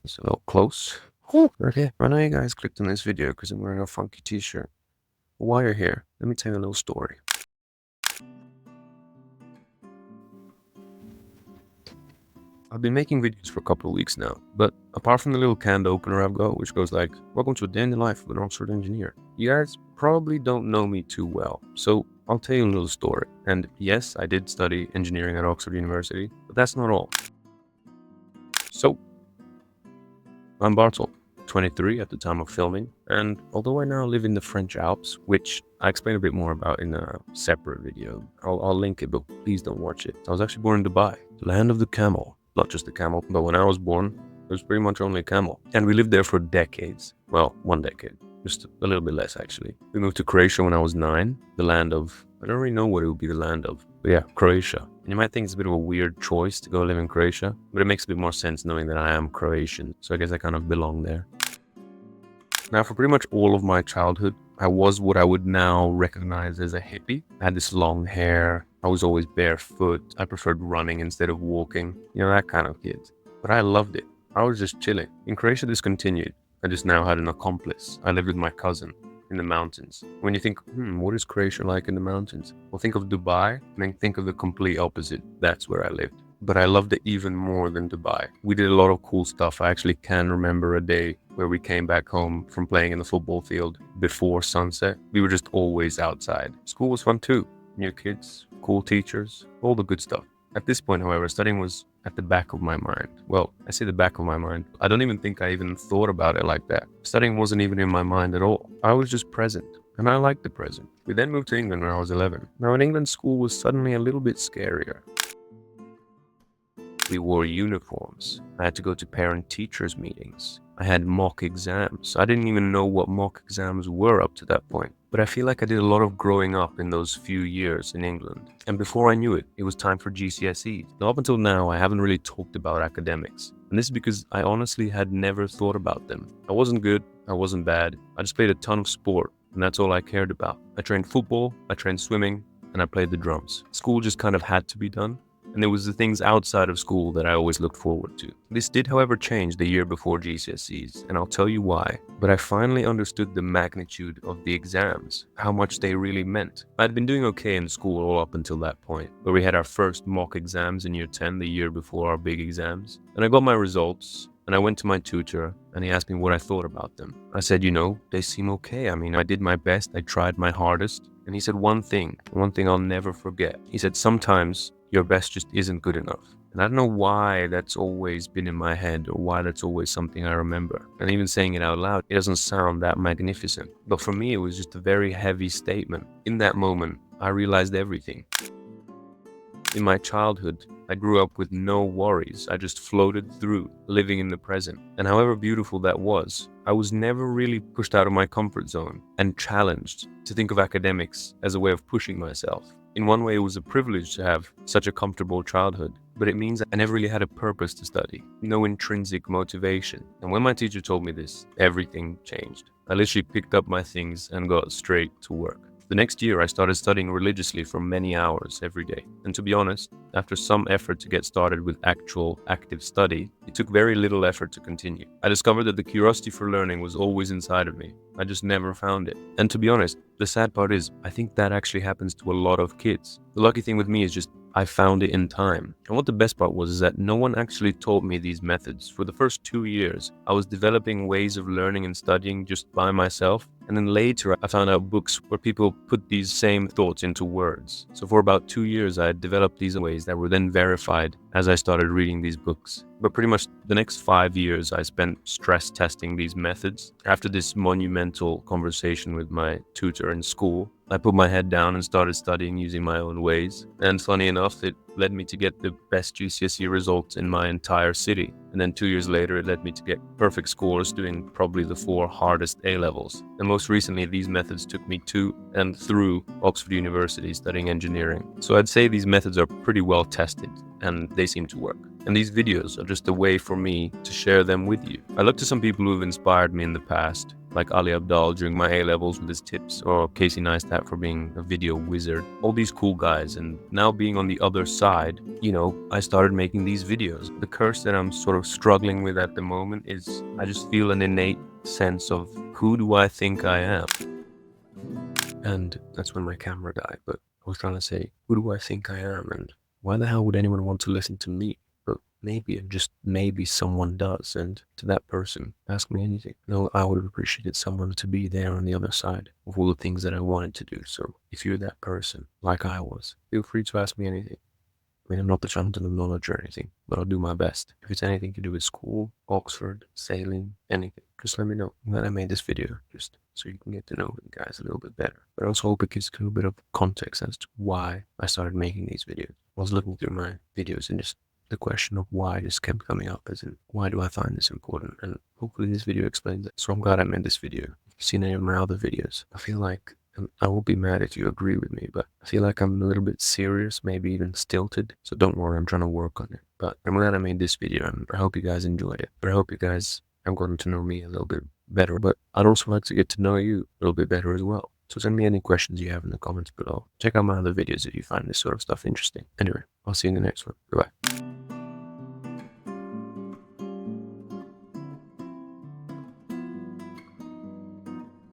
It's a little close. Oh, okay. I know you guys clicked on this video because I'm wearing a funky t-shirt. Why you're here, let me tell you a little story. I've been making videos for a couple of weeks now, but apart from the little canned opener I've got, which goes like, "Welcome to a day in the life of an Oxford engineer," you guys probably don't know me too well, so I'll tell you a little story. And yes, I did study engineering at Oxford University, but that's not all. So, I'm Bartol, 23 at the time of filming, and although I now live in the French Alps, which I explain a bit more about in a separate video, I'll link it, but please don't watch it. I was actually born in Dubai, the land of the camel. Not just the camel, but when I was born, there was pretty much only a camel. And we lived there for decades. Well, 1 decade. Just a little bit less, actually. We moved to Croatia when I was 9, the land of... I don't really know what it would be the land of, but yeah, Croatia. And you might think it's a bit of a weird choice to go live in Croatia, but it makes a bit more sense knowing that I am Croatian, so I guess I kind of belong there. Now, for pretty much all of my childhood, I was what I would now recognize as a hippie. I had this long hair, I was always barefoot, I preferred running instead of walking, you know, that kind of kid. But I loved it. I was just chilling. In Croatia, this continued. I just now had an accomplice. I lived with my cousin in the mountains. When you think, what is Croatia like in the mountains? Well, think of Dubai, and then think of the complete opposite. That's where I lived. But I loved it even more than Dubai. We did a lot of cool stuff. I actually can remember a day where we came back home from playing in the football field before sunset. We were just always outside. School was fun too. New kids, cool teachers, all the good stuff. At this point, however, studying was at the back of my mind. Well, I say the back of my mind. I don't even think I even thought about it like that. Studying wasn't even in my mind at all. I was just present. And I liked the present. We then moved to England when I was 11. Now in England, school was suddenly a little bit scarier. We wore uniforms. I had to go to parent-teachers meetings. I had mock exams. I didn't even know what mock exams were up to that point. But I feel like I did a lot of growing up in those few years in England. And before I knew it, it was time for GCSEs. Now, up until now, I haven't really talked about academics. And this is because I honestly had never thought about them. I wasn't good, I wasn't bad. I just played a ton of sport, and that's all I cared about. I trained football, I trained swimming, and I played the drums. School just kind of had to be done. And it was the things outside of school that I always looked forward to. This did, however, change the year before GCSEs, and I'll tell you why. But I finally understood the magnitude of the exams, how much they really meant. I'd been doing okay in school all up until that point, where we had our first mock exams in year 10 the year before our big exams. And I got my results, and I went to my tutor, and he asked me what I thought about them. I said, they seem okay. I mean, I did my best, I tried my hardest. And he said one thing I'll never forget. He said, sometimes your best just isn't good enough. And I don't know why that's always been in my head or why that's always something I remember. And even saying it out loud, it doesn't sound that magnificent. But for me, it was just a very heavy statement. In that moment, I realized everything. In my childhood, I grew up with no worries. I just floated through, living in the present. And however beautiful that was, I was never really pushed out of my comfort zone and challenged to think of academics as a way of pushing myself. In one way, it was a privilege to have such a comfortable childhood, but it means I never really had a purpose to study, no intrinsic motivation. And when my teacher told me this, everything changed. I literally picked up my things and got straight to work. The next year, I started studying religiously for many hours every day. And to be honest, after some effort to get started with actual active study, it took very little effort to continue. I discovered that the curiosity for learning was always inside of me. I just never found it. And to be honest, the sad part is, I think that actually happens to a lot of kids. The lucky thing with me is just I found it in time. And what the best part was is that no one actually taught me these methods. For the first 2 years, I was developing ways of learning and studying just by myself. And then later, I found out books where people put these same thoughts into words. So for about 2 years, I had developed these ways that were then verified as I started reading these books. But pretty much the next 5 years, I spent stress testing these methods. After this monumental conversation with my tutor in school, I put my head down and started studying using my own ways. And funny enough, it led me to get the best GCSE results in my entire city. And then 2 years later, it led me to get perfect scores doing probably the 4 hardest A-levels. And most recently, these methods took me to and through Oxford University studying engineering. So I'd say these methods are pretty well tested and they seem to work. And these videos are just a way for me to share them with you. I look to some people who have inspired me in the past like Ali Abdaal during my A-levels with his tips, or Casey Neistat for being a video wizard. All these cool guys, and now being on the other side, I started making these videos. The curse that I'm sort of struggling with at the moment is I just feel an innate sense of who do I think I am? And that's when my camera died, but I was trying to say, who do I think I am, and why the hell would anyone want to listen to me? But maybe, and just maybe, someone does, and to that person, ask me anything. No, I would have appreciated someone to be there on the other side of all the things that I wanted to do. So if you're that person, like I was, feel free to ask me anything. I mean, I'm not the fountain of knowledge or anything, but I'll do my best. If it's anything to do with school, Oxford, sailing, anything, just let me know. I'm glad I made this video, just so you can get to know the guys a little bit better. But I also hope it gives a little bit of context as to why I started making these videos. I was looking through my videos and just the question of why just kept coming up, as in, why do I find this important? And hopefully this video explains it. So I'm glad I made this video. If you've seen any of my other videos, I feel like, and I won't be mad if you agree with me, but I feel like I'm a little bit serious, maybe even stilted. So don't worry, I'm trying to work on it. But I'm glad I made this video, and I hope you guys enjoyed it. But I hope you guys have gotten to know me a little bit better. But I'd also like to get to know you a little bit better as well. So send me any questions you have in the comments below. Check out my other videos if you find this sort of stuff interesting. Anyway, I'll see you in the next one. Goodbye.